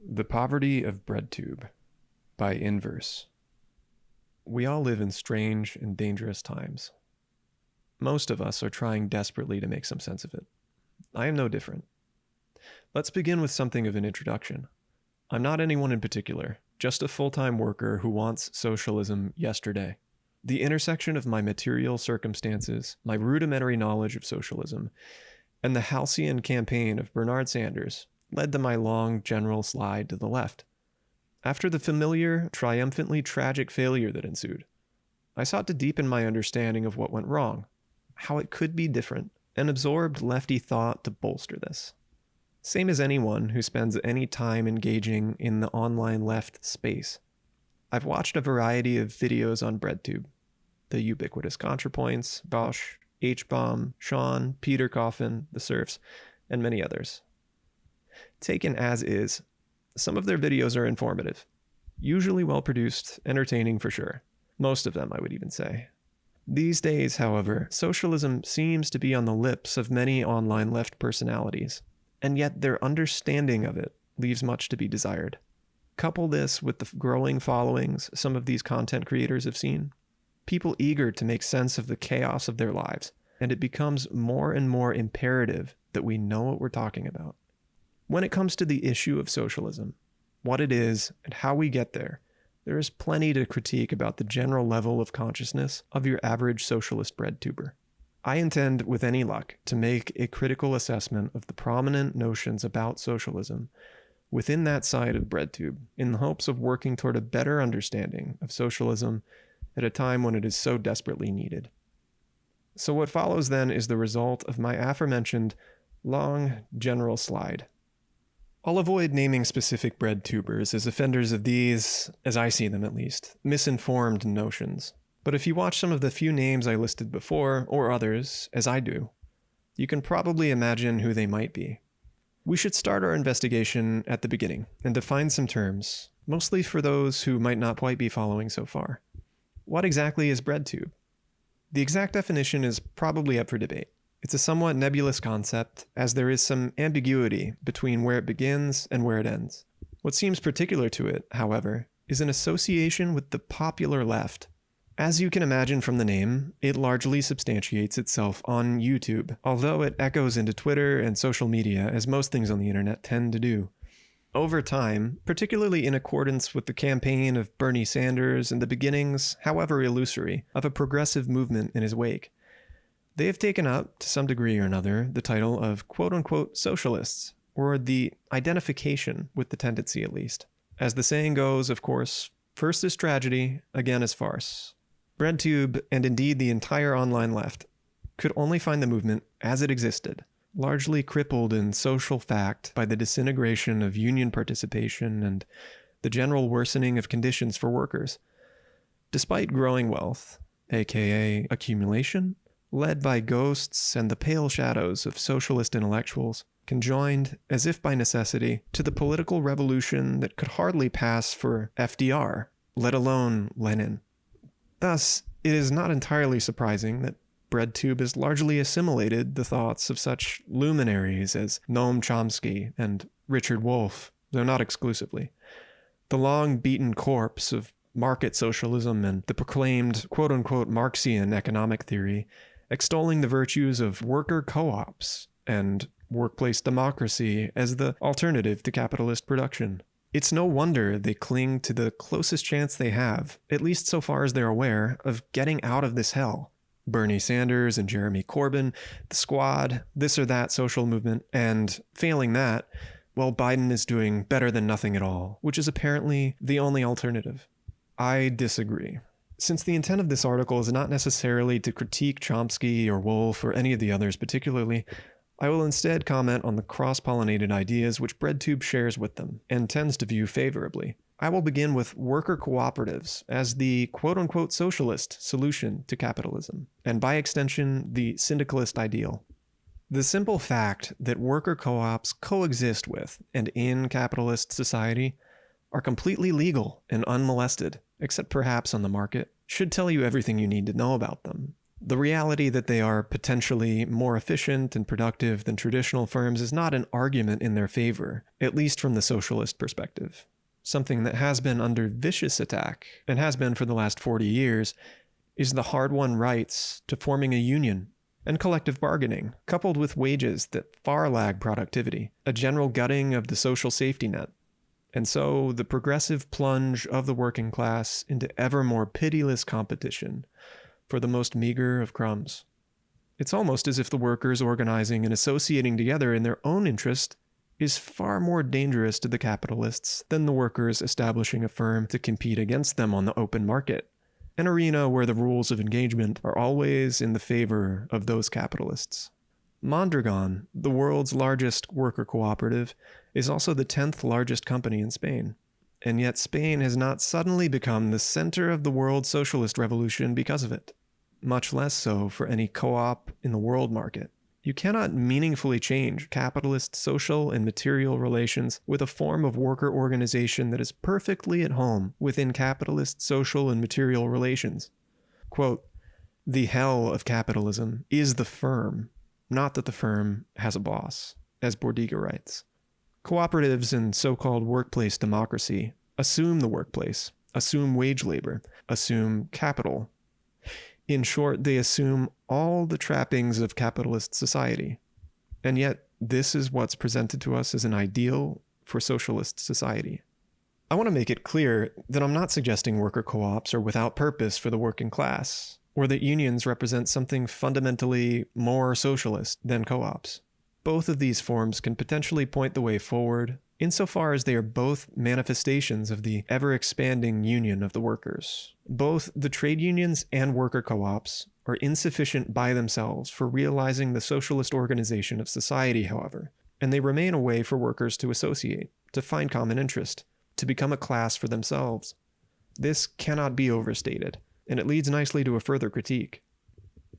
The Poverty of Breadtube by Inverse. We all live in strange and dangerous times. Most of us are trying desperately to make some sense of it. I am no different. Let's begin with something of an introduction. I'm not anyone in particular, just a full-time worker who wants socialism yesterday. The intersection of my material circumstances, my rudimentary knowledge of socialism, and the halcyon campaign of Bernard Sanders led to my long general slide to the left. After the familiar, triumphantly tragic failure that ensued, I sought to deepen my understanding of what went wrong, how it could be different, and absorbed lefty thought to bolster this. Same as anyone who spends any time engaging in the online left space. I've watched a variety of videos on Breadtube, the ubiquitous ContraPoints, Bosch, H-Bomb, Sean, Peter Coffin, The Serfs, and many others. Taken as is, some of their videos are informative, usually well-produced, entertaining for sure. Most of them, I would even say. These days, however, socialism seems to be on the lips of many online left personalities, and yet their understanding of it leaves much to be desired. Couple this with the growing followings some of these content creators have seen, people eager to make sense of the chaos of their lives, and it becomes more and more imperative that we know what we're talking about. When it comes to the issue of socialism, what it is and how we get there is plenty to critique about the general level of consciousness of your average socialist breadtuber. I intend, with any luck, to make a critical assessment of the prominent notions about socialism within that side of Breadtube, in the hopes of working toward a better understanding of socialism at a time when it is so desperately needed. So what follows then is the result of my aforementioned long general slide. I'll avoid naming specific breadtubers as offenders of these, as I see them at least, misinformed notions. But if you watch some of the few names I listed before, or others, as I do, you can probably imagine who they might be. We should start our investigation at the beginning and define some terms, mostly for those who might not quite be following so far. What exactly is Breadtube? The exact definition is probably up for debate. It's a somewhat nebulous concept, as there is some ambiguity between where it begins and where it ends. What seems particular to it, however, is an association with the popular left. As you can imagine from the name, it largely substantiates itself on YouTube, although it echoes into Twitter and social media, as most things on the internet tend to do. Over time, particularly in accordance with the campaign of Bernie Sanders and the beginnings, however illusory, of a progressive movement in his wake, they have taken up, to some degree or another, the title of quote-unquote socialists, or the identification with the tendency at least. As the saying goes, of course, first is tragedy, again is farce. Breadtube, and indeed the entire online left, could only find the movement as it existed, largely crippled in social fact by the disintegration of union participation and the general worsening of conditions for workers. Despite growing wealth, aka accumulation, led by ghosts and the pale shadows of socialist intellectuals, conjoined, as if by necessity, to the political revolution that could hardly pass for FDR, let alone Lenin. Thus, it is not entirely surprising that Breadtube has largely assimilated the thoughts of such luminaries as Noam Chomsky and Richard Wolff, though not exclusively. The long-beaten corpse of market socialism and the proclaimed quote-unquote Marxian economic theory, extolling the virtues of worker co-ops and workplace democracy as the alternative to capitalist production. It's no wonder they cling to the closest chance they have, at least so far as they're aware, of getting out of this hell. Bernie Sanders and Jeremy Corbyn, the Squad, this or that social movement, and failing that, well, Biden is doing better than nothing at all, which is apparently the only alternative. I disagree. Since the intent of this article is not necessarily to critique Chomsky or Wolff or any of the others particularly, I will instead comment on the cross-pollinated ideas which Breadtube shares with them, and tends to view favorably. I will begin with worker cooperatives as the quote-unquote socialist solution to capitalism, and by extension, the syndicalist ideal. The simple fact that worker co-ops coexist with and in capitalist society are completely legal and unmolested, except perhaps on the market, should tell you everything you need to know about them. The reality that they are potentially more efficient and productive than traditional firms is not an argument in their favor, at least from the socialist perspective. Something that has been under vicious attack, and has been for the last 40 years, is the hard-won rights to forming a union and collective bargaining, coupled with wages that far lag productivity, a general gutting of the social safety net, and so the progressive plunge of the working class into ever more pitiless competition for the most meager of crumbs. It's almost as if the workers organizing and associating together in their own interest is far more dangerous to the capitalists than the workers establishing a firm to compete against them on the open market, an arena where the rules of engagement are always in the favor of those capitalists. Mondragon, the world's largest worker cooperative, is also the 10th largest company in Spain. And yet Spain has not suddenly become the center of the world socialist revolution because of it, much less so for any co-op in the world market. You cannot meaningfully change capitalist social and material relations with a form of worker organization that is perfectly at home within capitalist social and material relations. Quote, "The hell of capitalism is the firm, not that the firm has a boss," as Bordiga writes. Cooperatives and so-called workplace democracy assume the workplace, assume wage labor, assume capital. In short, they assume all the trappings of capitalist society. And yet, this is what's presented to us as an ideal for socialist society. I want to make it clear that I'm not suggesting worker co-ops are without purpose for the working class, or that unions represent something fundamentally more socialist than co-ops. Both of these forms can potentially point the way forward, insofar as they are both manifestations of the ever-expanding union of the workers. Both the trade unions and worker co-ops are insufficient by themselves for realizing the socialist organization of society, however, and they remain a way for workers to associate, to find common interest, to become a class for themselves. This cannot be overstated, and it leads nicely to a further critique,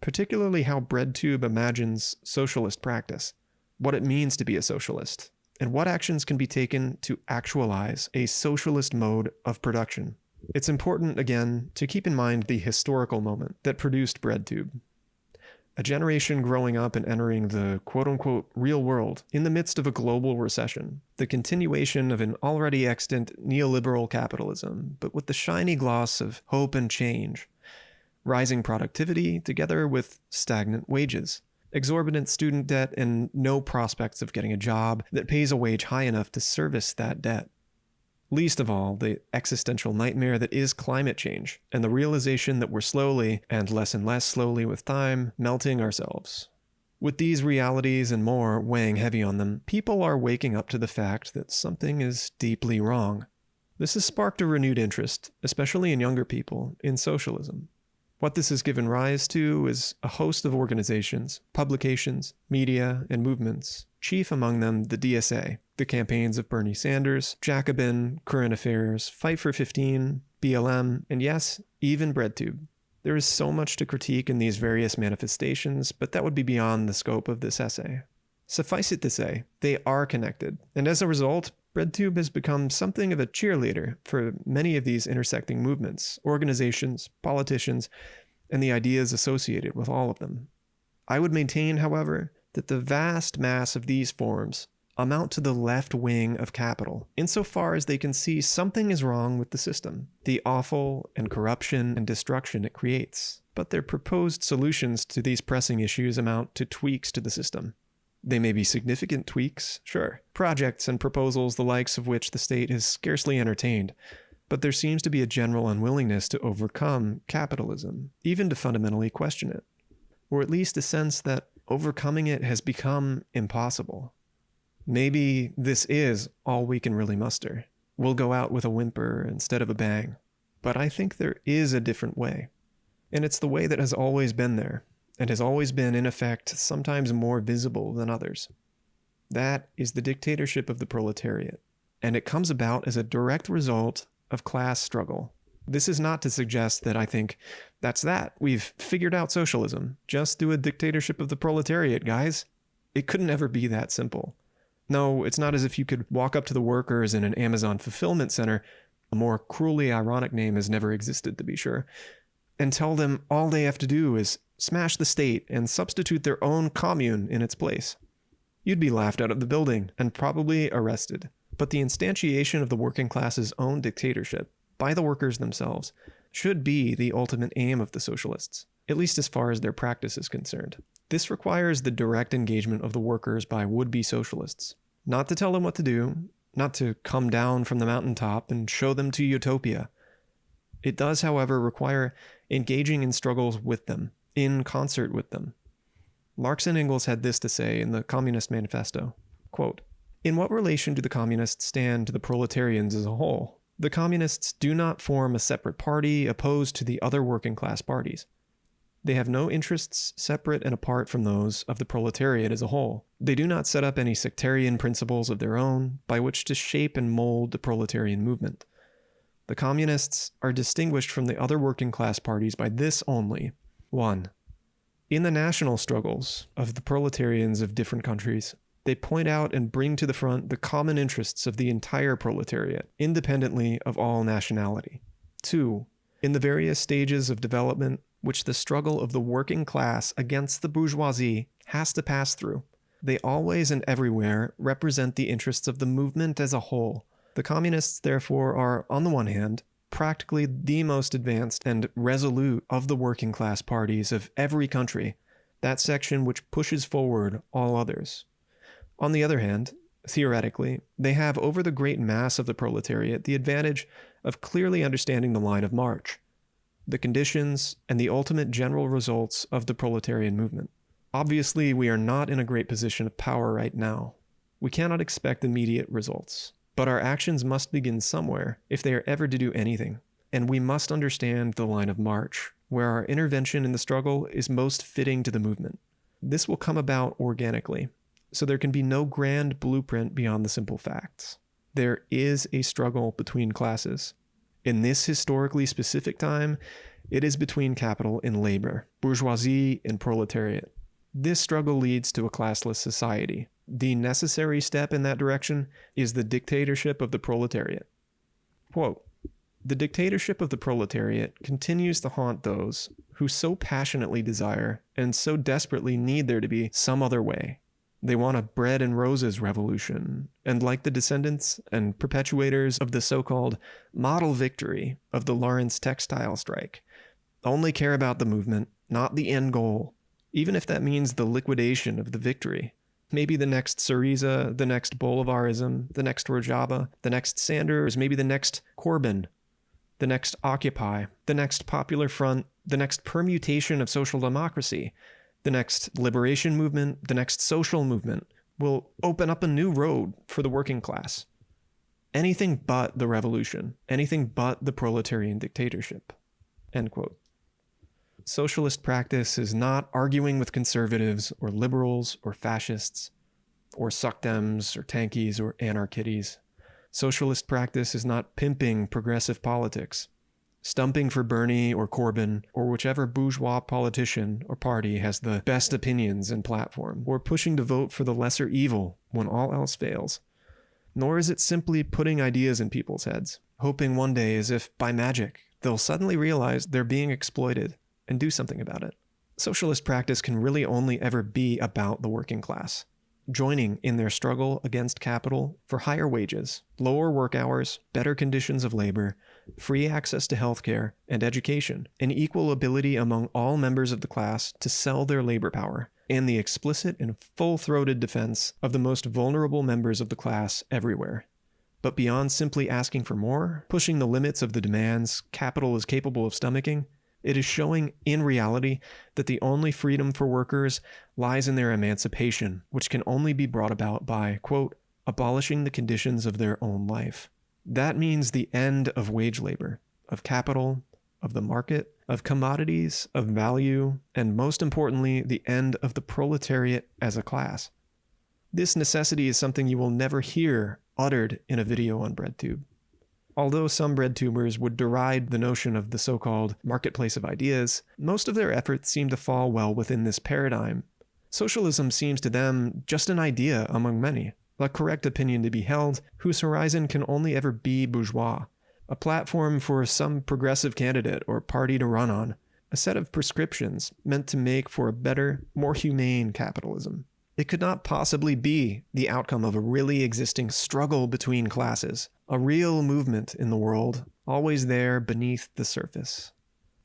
particularly how Breadtube imagines socialist practice, what it means to be a socialist, and what actions can be taken to actualize a socialist mode of production. It's important, again, to keep in mind the historical moment that produced Breadtube. A generation growing up and entering the quote-unquote real world in the midst of a global recession, the continuation of an already extant neoliberal capitalism, but with the shiny gloss of hope and change, rising productivity together with stagnant wages, exorbitant student debt, and no prospects of getting a job that pays a wage high enough to service that debt. Least of all, the existential nightmare that is climate change, and the realization that we're slowly, and less slowly with time, melting ourselves. With these realities and more weighing heavy on them, people are waking up to the fact that something is deeply wrong. This has sparked a renewed interest, especially in younger people, in socialism. What this has given rise to is a host of organizations, publications, media, and movements, chief among them the DSA, the campaigns of Bernie Sanders, Jacobin, Current Affairs, Fight for 15, BLM, and yes, even Breadtube. There is so much to critique in these various manifestations, but that would be beyond the scope of this essay. Suffice it to say, they are connected, and as a result, Breadtube has become something of a cheerleader for many of these intersecting movements, organizations, politicians, and the ideas associated with all of them. I would maintain, however, that the vast mass of these forms amount to the left wing of capital, insofar as they can see something is wrong with the system, the awful and corruption and destruction it creates. But their proposed solutions to these pressing issues amount to tweaks to the system. They may be significant tweaks, sure, projects and proposals the likes of which the state has scarcely entertained, but there seems to be a general unwillingness to overcome capitalism, even to fundamentally question it, or at least a sense that overcoming it has become impossible. Maybe this is all we can really muster. We'll go out with a whimper instead of a bang. But I think there is a different way. And it's the way that has always been there, and has always been, in effect, sometimes more visible than others. That is the dictatorship of the proletariat, and it comes about as a direct result of class struggle. This is not to suggest that I think, that's that, we've figured out socialism. Just do a dictatorship of the proletariat, guys. It couldn't ever be that simple. No, it's not as if you could walk up to the workers in an Amazon fulfillment center, a more cruelly ironic name has never existed to be sure, and tell them all they have to do is smash the state, and substitute their own commune in its place. You'd be laughed out of the building and probably arrested. But the instantiation of the working class's own dictatorship, by the workers themselves, should be the ultimate aim of the socialists, at least as far as their practice is concerned. This requires the direct engagement of the workers by would-be socialists, not to tell them what to do, not to come down from the mountaintop and show them to utopia. It does, however, require engaging in struggles with them, in concert with them. Marx and Engels had this to say in the Communist Manifesto, quote, "In what relation do the communists stand to the proletarians as a whole? The communists do not form a separate party opposed to the other working class parties. They have no interests separate and apart from those of the proletariat as a whole. They do not set up any sectarian principles of their own by which to shape and mold the proletarian movement. The communists are distinguished from the other working class parties by this only. 1. In the national struggles of the proletarians of different countries, they point out and bring to the front the common interests of the entire proletariat, independently of all nationality. 2. In the various stages of development which the struggle of the working class against the bourgeoisie has to pass through, they always and everywhere represent the interests of the movement as a whole. The communists, therefore, are, on the one hand, practically the most advanced and resolute of the working class parties of every country, that section which pushes forward all others. On the other hand, theoretically, they have over the great mass of the proletariat the advantage of clearly understanding the line of march, the conditions, and the ultimate general results of the proletarian movement. Obviously, we are not in a great position of power right now. We cannot expect immediate results. But our actions must begin somewhere if they are ever to do anything, and we must understand the line of march, where our intervention in the struggle is most fitting to the movement. This will come about organically, so there can be no grand blueprint beyond the simple facts. There is a struggle between classes. In this historically specific time, it is between capital and labor, bourgeoisie and proletariat. This struggle leads to a classless society. The necessary step in that direction is the dictatorship of the proletariat. Quote, "The dictatorship of the proletariat continues to haunt those who so passionately desire and so desperately need there to be some other way. They want a bread and roses revolution, and like the descendants and perpetuators of the so-called model victory of the Lawrence textile strike, only care about the movement, not the end goal, even if that means the liquidation of the victory. Maybe the next Syriza, the next Bolivarism, the next Rojava, the next Sanders, maybe the next Corbyn, the next Occupy, the next Popular Front, the next permutation of social democracy, the next liberation movement, the next social movement will open up a new road for the working class. Anything but the revolution, anything but the proletarian dictatorship." End quote. Socialist practice is not arguing with conservatives or liberals or fascists or suckdems or tankies or anarchitties. Socialist practice is not pimping progressive politics, stumping for Bernie or Corbyn or whichever bourgeois politician or party has the best opinions and platform, or pushing to vote for the lesser evil when all else fails. Nor is it simply putting ideas in people's heads, hoping one day as if by magic they'll suddenly realize they're being exploited and do something about it. Socialist practice can really only ever be about the working class, joining in their struggle against capital for higher wages, lower work hours, better conditions of labor, free access to healthcare and education, and equal ability among all members of the class to sell their labor power, and the explicit and full-throated defense of the most vulnerable members of the class everywhere. But beyond simply asking for more, pushing the limits of the demands capital is capable of stomaching, it is showing in reality that the only freedom for workers lies in their emancipation, which can only be brought about by, quote, abolishing the conditions of their own life. That means the end of wage labor, of capital, of the market, of commodities, of value, and most importantly, the end of the proletariat as a class. This necessity is something you will never hear uttered in a video on Breadtube. Although some Breadtubers would deride the notion of the so-called marketplace of ideas, most of their efforts seem to fall well within this paradigm. Socialism seems to them just an idea among many, a correct opinion to be held whose horizon can only ever be bourgeois, a platform for some progressive candidate or party to run on, a set of prescriptions meant to make for a better, more humane capitalism. It could not possibly be the outcome of a really existing struggle between classes, a real movement in the world, always there beneath the surface.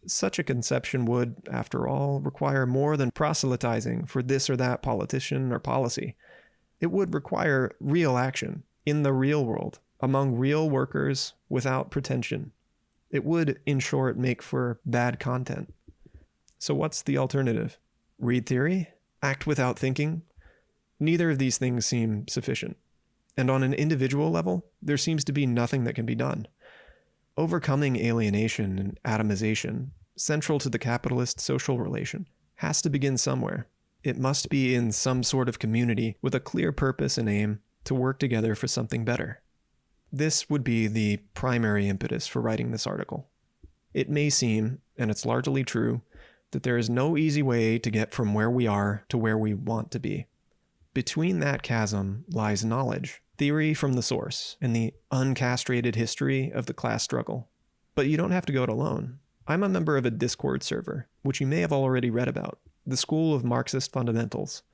Such a conception would, after all, require more than proselytizing for this or that politician or policy. It would require real action, in the real world, among real workers, without pretension. It would, in short, make for bad content. So what's the alternative? Read theory? Act without thinking? Neither of these things seem sufficient. And on an individual level, there seems to be nothing that can be done. Overcoming alienation and atomization, central to the capitalist social relation, has to begin somewhere. It must be in some sort of community with a clear purpose and aim to work together for something better. This would be the primary impetus for writing this article. It may seem, and it's largely true, that there is no easy way to get from where we are to where we want to be. Between that chasm lies knowledge, theory from the source, and the uncastrated history of the class struggle. But you don't have to go it alone. I'm a member of a Discord server, which you may have already read about, the School of Marxist Fundamentals.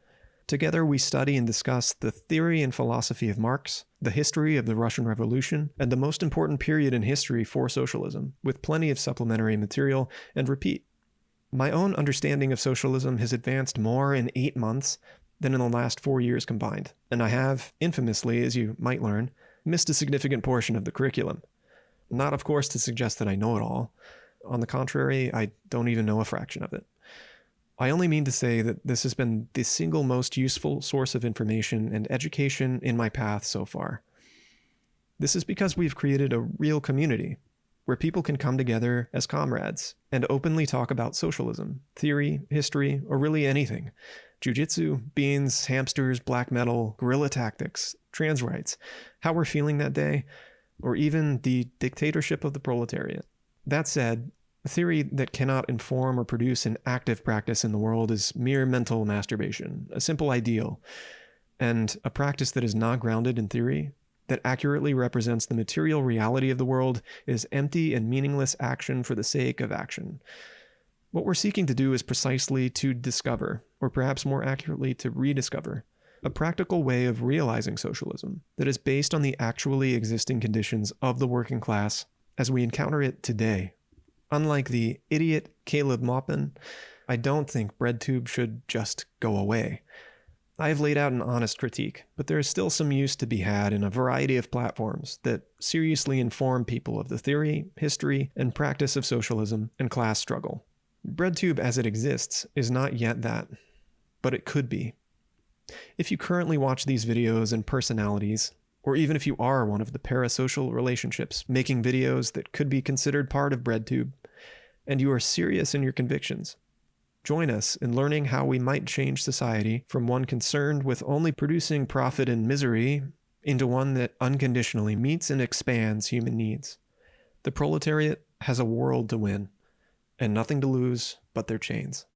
Together we study and discuss the theory and philosophy of Marx, the history of the Russian Revolution, and the most important period in history for socialism, with plenty of supplementary material, and repeat. My own understanding of socialism has advanced more in 8 months than in the last 4 years combined, and I have, infamously, as you might learn, missed a significant portion of the curriculum. Not, of course, to suggest that I know it all. On the contrary, I don't even know a fraction of it. I only mean to say that this has been the single most useful source of information and education in my path so far. This is because we've created a real community, where people can come together as comrades and openly talk about socialism, theory, history, or really anything. Jiu-jitsu, beans, hamsters, black metal, guerrilla tactics, trans rights, how we're feeling that day, or even the dictatorship of the proletariat. That said, a theory that cannot inform or produce an active practice in the world is mere mental masturbation, a simple ideal, and a practice that is not grounded in theory, that accurately represents the material reality of the world, is empty and meaningless action for the sake of action. What we're seeking to do is precisely to discover, or perhaps more accurately to rediscover, a practical way of realizing socialism that is based on the actually existing conditions of the working class as we encounter it today. Unlike the idiot Caleb Maupin, I don't think Breadtube should just go away. I have laid out an honest critique, but there is still some use to be had in a variety of platforms that seriously inform people of the theory, history, and practice of socialism and class struggle. Breadtube as it exists is not yet that, but it could be. If you currently watch these videos and personalities, or even if you are one of the parasocial relationships making videos that could be considered part of Breadtube, and you are serious in your convictions, join us in learning how we might change society from one concerned with only producing profit and misery into one that unconditionally meets and expands human needs. The proletariat has a world to win, and nothing to lose but their chains.